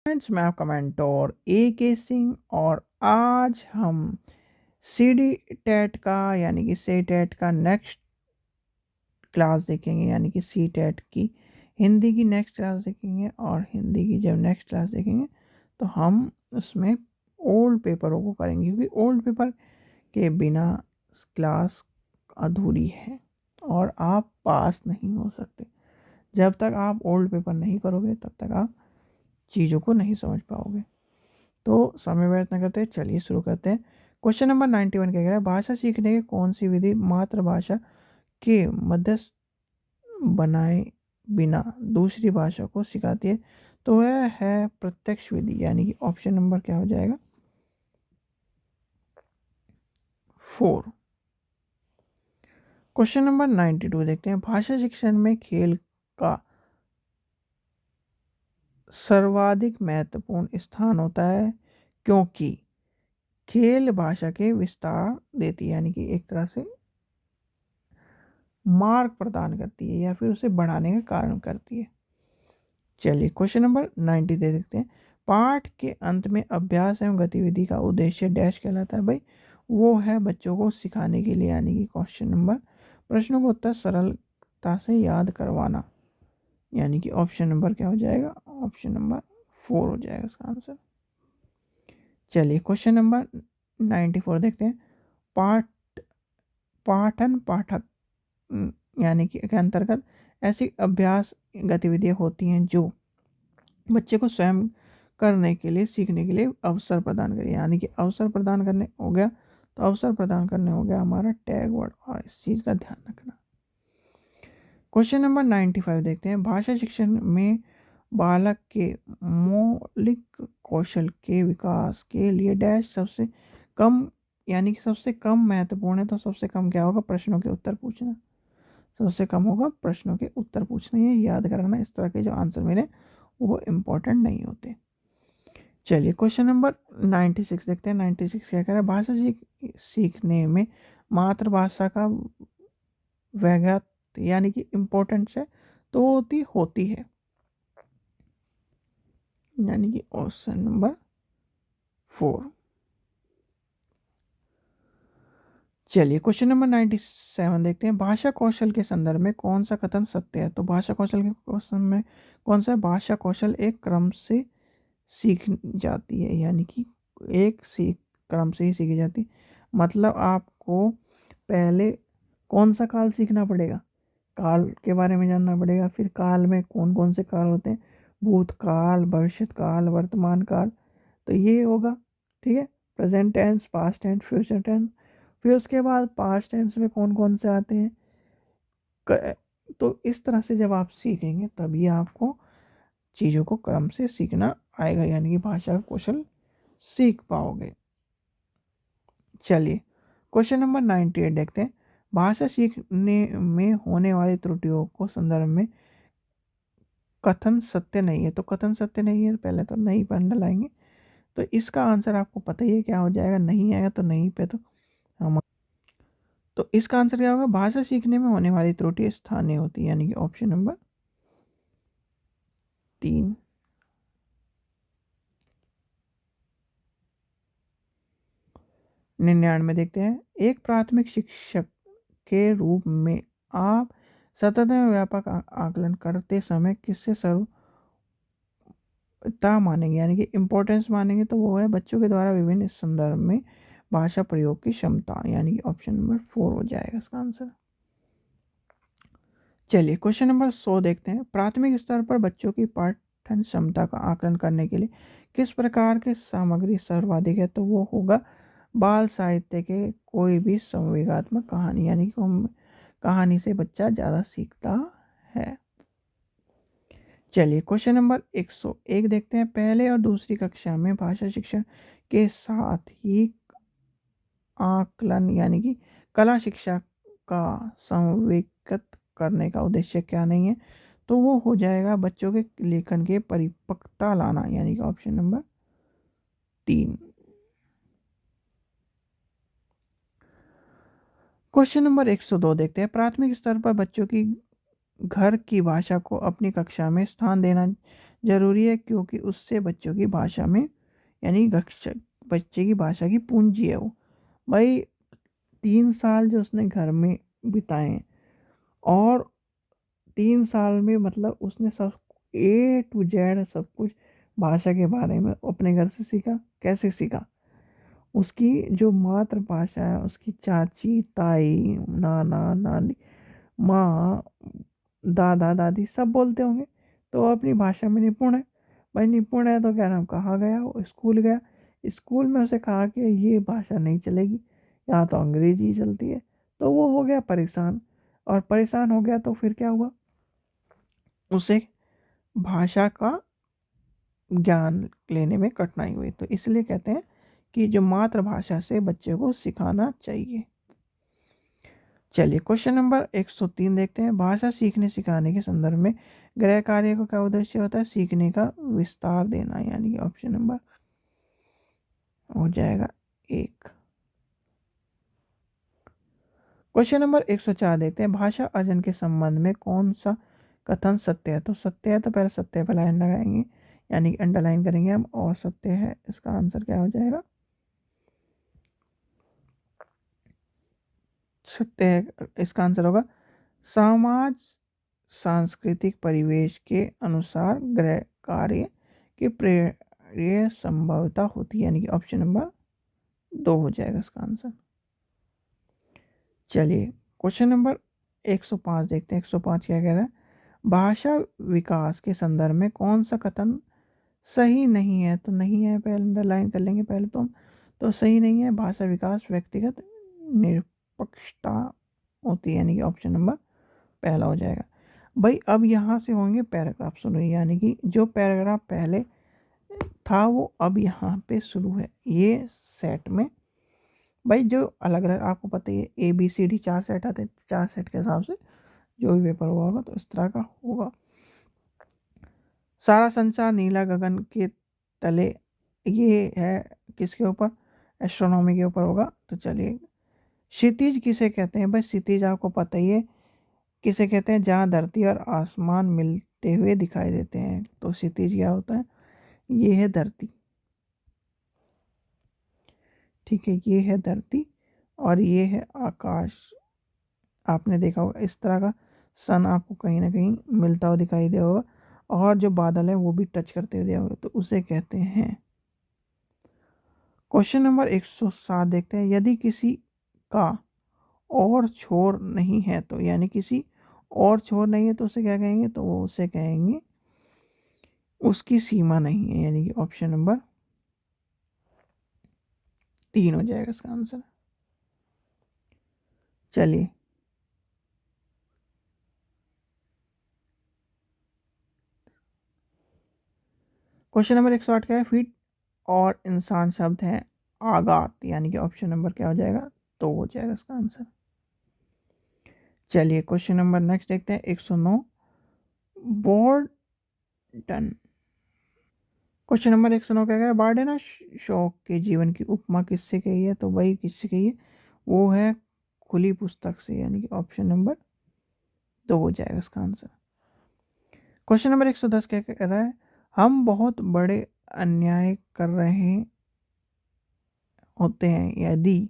Friends, मैं आपका mentor के सिंह और आज हम सी डी टेट का यानी कि सी टेट का नेक्स्ट क्लास देखेंगे। यानी कि सी टेट की हिंदी की नेक्स्ट क्लास देखेंगे और हिंदी की जब नेक्स्ट क्लास देखेंगे तो हम उसमें ओल्ड पेपरों को करेंगे, क्योंकि ओल्ड पेपर के बिना क्लास अधूरी है और आप पास नहीं हो सकते। जब तक आप ओल्ड पेपर नहीं करोगे तब तक आप चीज़ों को नहीं समझ पाओगे। तो समय व्यर्थ न करते, चलिए शुरू करते हैं। क्वेश्चन नंबर 91 क्या कह रहा है, भाषा सीखने की कौन सी विधि मातृभाषा के मध्यस्थ बनाए बिना दूसरी भाषा को सिखाती है? तो वह है प्रत्यक्ष विधि, यानी कि ऑप्शन नंबर क्या हो जाएगा 4। क्वेश्चन नंबर 92 देखते हैं, भाषा शिक्षण में खेल का सर्वाधिक महत्वपूर्ण स्थान होता है क्योंकि खेल भाषा के विस्तार देती है, यानी कि एक तरह से मार्ग प्रदान करती है या फिर उसे बढ़ाने का कारण करती है। चलिए क्वेश्चन नंबर 90 दे देखते हैं, पाठ के अंत में अभ्यास एवं गतिविधि का उद्देश्य डैश कहलाता है? भाई वो है बच्चों को सिखाने के लिए, यानी कि क्वेश्चन नंबर प्रश्नों को उत्तर सरलता से याद करवाना, यानी कि ऑप्शन नंबर क्या हो जाएगा, ऑप्शन नंबर 4 हो जाएगा इसका आंसर। चलिए क्वेश्चन नंबर 94 देखते हैं, पाठ पाठन पाठक यानी कि के अंतर्गत ऐसी अभ्यास गतिविधियां होती हैं जो बच्चे को स्वयं करने के लिए सीखने के लिए अवसर प्रदान करें, यानी कि अवसर प्रदान करने हो गया। तो अवसर प्रदान करने हो गया हमारा टैग वर्ड, और इस चीज़ का ध्यान रखना। क्वेश्चन नंबर 95 देखते हैं, भाषा शिक्षण में बालक के मौलिक कौशल के विकास के लिए डैश सबसे कम, यानी कि सबसे कम महत्वपूर्ण है। तो सबसे कम क्या होगा, प्रश्नों के उत्तर पूछना। सबसे कम होगा प्रश्नों के उत्तर पूछना, ये याद करना। इस तरह के जो आंसर मिले वो इम्पोर्टेंट नहीं होते। चलिए क्वेश्चन नंबर 96 देखते हैं। 96 क्या कह रहा है, भाषा सीखने में मातृभाषा का वैज्ञात यानी कि इम्पोर्टेंस है तो होती है, यानी कि ऑप्शन नंबर 4। चलिए क्वेश्चन नंबर 97 देखते हैं, भाषा कौशल के संदर्भ में कौन सा कथन सत्य है? तो भाषा कौशल के क्वेश्चन में कौन सा है, भाषा कौशल एक क्रम से सीख जाती है, यानी कि एक सीख क्रम से ही सीखी जाती है। मतलब आपको पहले कौन सा काल सीखना पड़ेगा, काल के बारे में जानना पड़ेगा। फिर काल में कौन कौन से काल होते हैं, भूतकाल, भविष्य काल, वर्तमान काल। तो ये होगा, ठीक है, present tense, past tense, future tense. फिर उसके बाद पास्ट टेंस में कौन कौन से आते हैं। तो इस तरह से जब आप सीखेंगे तभी आपको चीज़ों को क्रम से सीखना आएगा, यानी कि भाषा का कौशल सीख पाओगे। चलिए क्वेश्चन नंबर 98 देखते हैं, भाषा सीखने में होने वाली त्रुटियों को संदर्भ में कथन सत्य नहीं है। तो कथन सत्य नहीं है, पहले तो नहीं पर लाएंगे। तो इसका आंसर आपको पता ही है क्या हो जाएगा, नहीं आएगा तो नहीं पे तो हम, तो इसका आंसर क्या होगा, भाषा सीखने में होने वाली त्रुटि स्थानीय होती है, यानी कि ऑप्शन नंबर 3। 99 देखते हैं, एक प्राथमिक शिक्षक के रूप में आप सतत एवं व्यापक आकलन करते समय किससे सर्वता मानेंगे, यानी कि इम्पोर्टेंस मानेंगे? तो वो है बच्चों के द्वारा विभिन्न संदर्भ में भाषा प्रयोग की क्षमता, यानी कि ऑप्शन नंबर 4 हो जाएगा इसका आंसर। चलिए क्वेश्चन नंबर 100 देखते हैं, प्राथमिक स्तर पर बच्चों की पठन क्षमता का आकलन करने के लिए किस प्रकार की सामग्री सर्वाधिक है? तो वो होगा बाल साहित्य के कोई भी संवेगात्मक कहानी, यानी कि कहानी से बच्चा ज़्यादा सीखता है। चलिए क्वेश्चन नंबर 101 देखते हैं, पहले और दूसरी कक्षा में भाषा शिक्षण के साथ ही आकलन यानी कि कला शिक्षा का संवेगत करने का उद्देश्य क्या नहीं है? तो वो हो जाएगा बच्चों के लेखन के परिपक्वता लाना, यानी कि ऑप्शन नंबर 3। क्वेश्चन नंबर 102 देखते हैं, प्राथमिक स्तर पर बच्चों की घर की भाषा को अपनी कक्षा में स्थान देना ज़रूरी है क्योंकि उससे बच्चों की भाषा में यानी बच्चे की भाषा की पूंजी है वो। भाई 3 साल जो उसने घर में बिताए हैं, और 3 साल में मतलब उसने सब A to Z सब कुछ भाषा के बारे में अपने घर से सीखा। कैसे सीखा? उसकी जो मातृभाषा है, उसकी चाची, ताई, नाना, नानी, माँ, दादा, दादी सब बोलते होंगे, तो वो अपनी भाषा में निपुण है। भाई निपुण है तो क्या नाम, कहाँ गया वो? स्कूल गया। स्कूल में उसे कहा कि ये भाषा नहीं चलेगी, यहाँ तो अंग्रेजी चलती है। तो वो हो गया परेशान, और परेशान हो गया तो फिर क्या हुआ, उसे भाषा का ज्ञान लेने में कठिनाई हुई। तो इसलिए कहते हैं कि जो मातृभाषा से बच्चे को सिखाना चाहिए। चलिए क्वेश्चन नंबर 103 देखते हैं। भाषा सीखने सिखाने के संदर्भ में गृह कार्य का क्या उद्देश्य होता है? सीखने का विस्तार देना, यानी कि ऑप्शन नंबर हो जाएगा 1। क्वेश्चन नंबर 104 देखते हैं। भाषा अर्जन के संबंध में कौन सा कथन सत्य है? तो सत्य है तो पहले सत्य पर लाइन लगाएंगे, यानी कि अंडरलाइन करेंगे हम, और सत्य है इसका आंसर क्या हो जाएगा? सत्य है इसका आंसर होगा समाज सांस्कृतिक परिवेश के अनुसार गृह कार्य की प्रेरणा संभवता होती है, यानी कि ऑप्शन नंबर 2 हो जाएगा इसका आंसर। चलिए क्वेश्चन नंबर 105 देखते हैं। 105 क्या कह रहा है? भाषा विकास के संदर्भ में कौन सा कथन सही नहीं है? तो नहीं है पहले अंडरलाइन कर लेंगे पहले तो हम। तो सही नहीं है, भाषा विकास व्यक्तिगत निरपेक्षता होती है, यानी कि ऑप्शन नंबर पहला हो जाएगा। भाई अब यहाँ से होंगे पैराग्राफ शुरू, यानी कि जो पैराग्राफ पहले था वो अब यहाँ पे शुरू है ये सेट में। भाई जो अलग अलग आपको पता ही है ABCD 4 सेट आते हैं, 4 सेट के हिसाब से जो भी पेपर हुआ होगा तो इस तरह का होगा। सारा संसार नीला गगन के तले, ये है किसके ऊपर? एस्ट्रोनॉमी के ऊपर होगा। तो चलिए क्षितिज किसे कहते हैं? भाई क्षितिज आपको पता ही है किसे कहते हैं, जहाँ धरती और आसमान मिलते हुए दिखाई देते हैं। तो क्षितिज क्या होता है? ये है धरती, ठीक है, ये है धरती और ये है आकाश। आपने देखा होगा इस तरह का सन आपको कहीं ना कहीं मिलता हुआ दिखाई दे होगा, और जो बादल है वो भी टच करते हुए दिया होगा, तो उसे कहते हैं। क्वेश्चन नंबर 107 देखते हैं। यदि किसी का और छोर नहीं है तो, यानी किसी और छोर नहीं है तो उसे क्या कहेंगे? तो वो उसे कहेंगे उसकी सीमा नहीं है, यानी कि ऑप्शन नंबर 3 हो जाएगा इसका आंसर। चलिए क्वेश्चन नंबर 108 क्या है? फीट और इंसान शब्द है आगात, यानी कि ऑप्शन नंबर क्या हो जाएगा? तो हो जाएगा इसका आंसर। चलिए क्वेश्चन नंबर नेक्स्ट देखते हैं। 109 बॉर्डन। क्वेश्चन नंबर 109 क्या कह रहा है? बार्डन शॉ के जीवन की उपमा किससे कही है? तो वही किससे कही है? वो है खुली पुस्तक से, यानी कि ऑप्शन नंबर 2 हो जाएगा इसका आंसर। क्वेश्चन नंबर 110 क्या कह रहा है? हम बहुत बड़े अन्याय कर रहे होते हैं यदि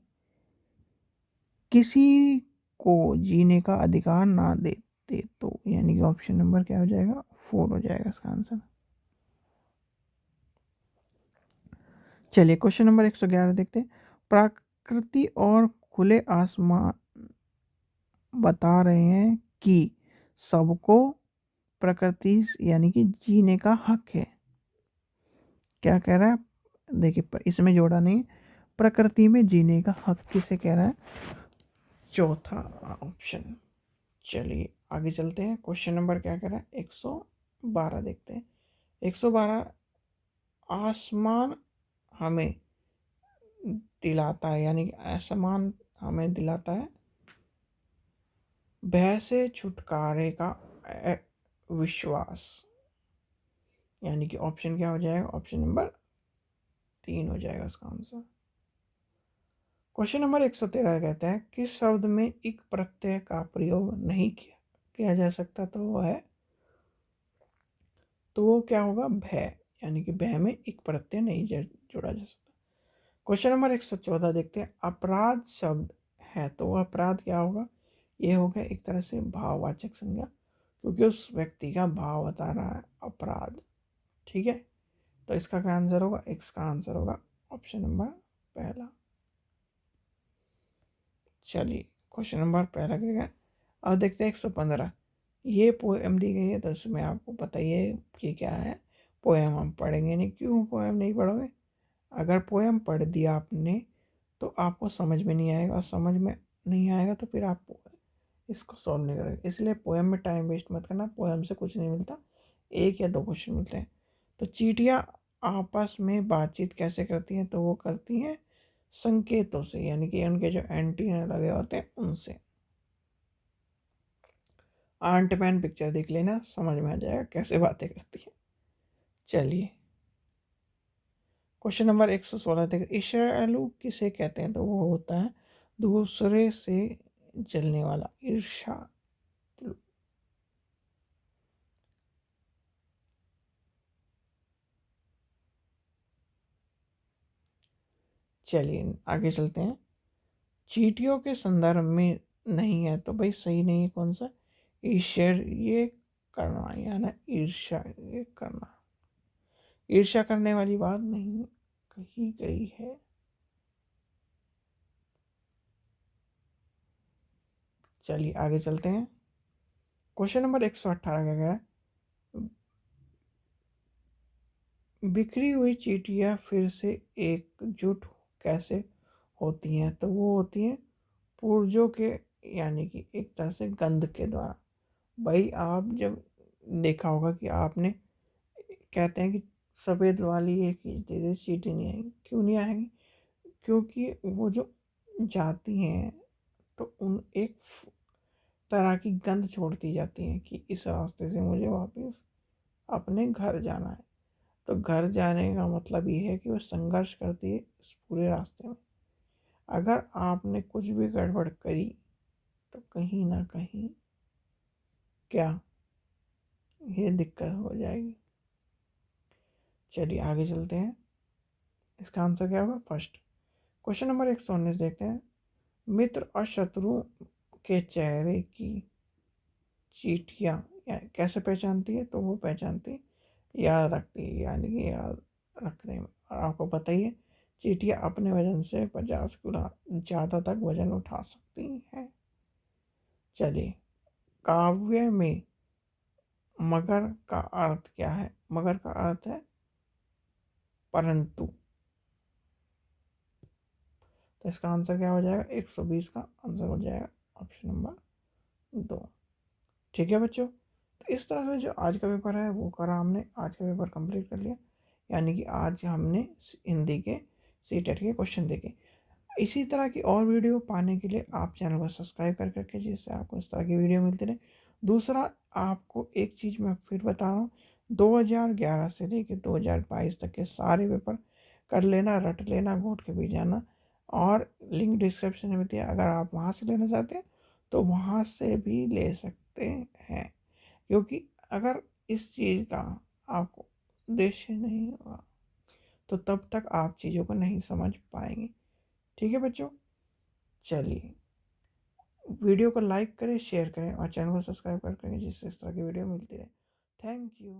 किसी को जीने का अधिकार ना देते तो, यानी कि ऑप्शन नंबर क्या हो जाएगा? 4 हो जाएगा इसका आंसर। चलिए क्वेश्चन नंबर 111 देखते हैं। प्रकृति और खुले आसमान बता रहे हैं कि सबको प्रकृति यानी कि जीने का हक है। क्या कह रहा है? देखिए इसमें जोड़ा नहीं, प्रकृति में जीने का हक किसे कह रहा है? चौथा ऑप्शन। चलिए आगे चलते हैं। क्वेश्चन नंबर क्या कह रहा है? 112 देखते हैं। 112 आसमान हमें दिलाता है, यानी कि आसमान हमें दिलाता है भय से छुटकारे का विश्वास, यानी कि ऑप्शन क्या हो जाएगा? ऑप्शन नंबर 3 हो जाएगा इसका आंसर। क्वेश्चन नंबर 113 कहता है किस शब्द में इक प्रत्यय का प्रयोग नहीं किया जा सकता? तो वो है तो वो क्या होगा, भय, यानी कि भय में एक प्रत्यय नहीं जोड़ा जा सकता। क्वेश्चन नंबर 114 देखते हैं। अपराध शब्द है तो अपराध क्या होगा, ये हो गया एक तरह से भाववाचक संज्ञा, क्योंकि उस व्यक्ति का भाव बता रहा है अपराध। ठीक है, तो इसका क्या आंसर होगा, इसका आंसर होगा ऑप्शन नंबर पहला। चलिए क्वेश्चन नंबर पहला क्या है। अब देखते हैं 115। ये पोएम दी गई है तो इसमें आपको पता ही है कि क्या है, पोएम हम पढ़ेंगे नहीं। क्यों पोएम नहीं पढ़ोगे, अगर पोएम पढ़ दिया आपने तो आपको समझ में नहीं आएगा, और समझ में नहीं आएगा तो फिर आप इसको सॉल्व नहीं करेंगे। इसलिए पोएम में टाइम वेस्ट मत करना, पोएम से कुछ नहीं मिलता, एक या दो क्वेश्चन मिलते हैं। तो चींटियाँ आपस में बातचीत कैसे करती हैं, तो वो करती हैं संकेतों से, यानी कि उनके जो एंटीना लगे होते हैं उनसे। आंट मैन पिक्चर देख लेना, समझ में आ जाएगा कैसे बातें करती है। चलिए क्वेश्चन नंबर 116 देख। ईर्ष्यालु किसे कहते हैं, तो वो होता है दूसरे से जलने वाला, ईर्ष्या। चलिए आगे चलते हैं। चींटियों के संदर्भ में नहीं है तो भाई सही नहीं है कौन सा, ईर्ष्या करना, यानी ईर्ष्या ये करना, ईर्ष्या करने वाली बात नहीं कही गई है। चलिए आगे चलते हैं। क्वेश्चन नंबर 118 क्या कह रहा है। बिखरी हुई चींटियां फिर से एकजुट कैसे होती हैं, तो वो होती हैं पुर्जों के, यानी कि एक तरह से गंध के द्वारा। भाई आप जब देखा होगा कि आपने, कहते हैं कि सफ़ेद वाली एक चीज़ दे दे चींटी नहीं आएगी, क्यों नहीं आएगी, क्योंकि वो जो जाती हैं तो उन एक तरह की गंध छोड़ती जाती हैं कि इस रास्ते से मुझे वापस अपने घर जाना है। तो घर जाने का मतलब ये है कि वो संघर्ष करती है इस पूरे रास्ते में। अगर आपने कुछ भी गड़बड़ करी तो कहीं ना कहीं क्या, ये दिक्कत हो जाएगी। चलिए आगे चलते हैं। इसका आंसर क्या होगा, फर्स्ट। क्वेश्चन नंबर 119 देखते हैं। मित्र और शत्रु के चेहरे की चींटियाँ कैसे पहचानती है, तो वो पहचानती, याद रखती है, यानी कि याद रखने में। और आपको पता ही है चींटियाँ अपने वजन से 50 गुना ज़्यादा तक वजन उठा सकती हैं। चलिए, काव्य में मगर का अर्थ क्या है, मगर का अर्थ है परंतु। तो इसका आंसर क्या हो जाएगा, 120 का आंसर हो जाएगा ऑप्शन नंबर 2। ठीक है बच्चों, तो इस तरह से जो आज का पेपर है वो करा हमने, आज का पेपर कंप्लीट कर लिया। यानी कि आज हमने हिंदी के सीटेट के क्वेश्चन देखे। इसी तरह की और वीडियो पाने के लिए आप चैनल को सब्सक्राइब कर करके, जिससे आपको इस तरह की वीडियो मिलती रहे। दूसरा, आपको एक चीज़ मैं फिर बता रहा हूँ, 2011 से लेकर 2022 तक के सारे पेपर कर लेना, रट लेना, घोट के भी जाना। और लिंक डिस्क्रिप्शन में दिया, अगर आप वहाँ से लेना चाहते हैं तो वहाँ से भी ले सकते हैं। क्योंकि अगर इस चीज़ का आपको उद्देश्य नहीं होगा तो तब तक आप चीज़ों को नहीं समझ पाएंगे। ठीक है बच्चों, चलिए वीडियो को लाइक करें, शेयर करें और चैनल को सब्सक्राइब करें, जिससे इस तरह की वीडियो मिलती रहे। Thank you.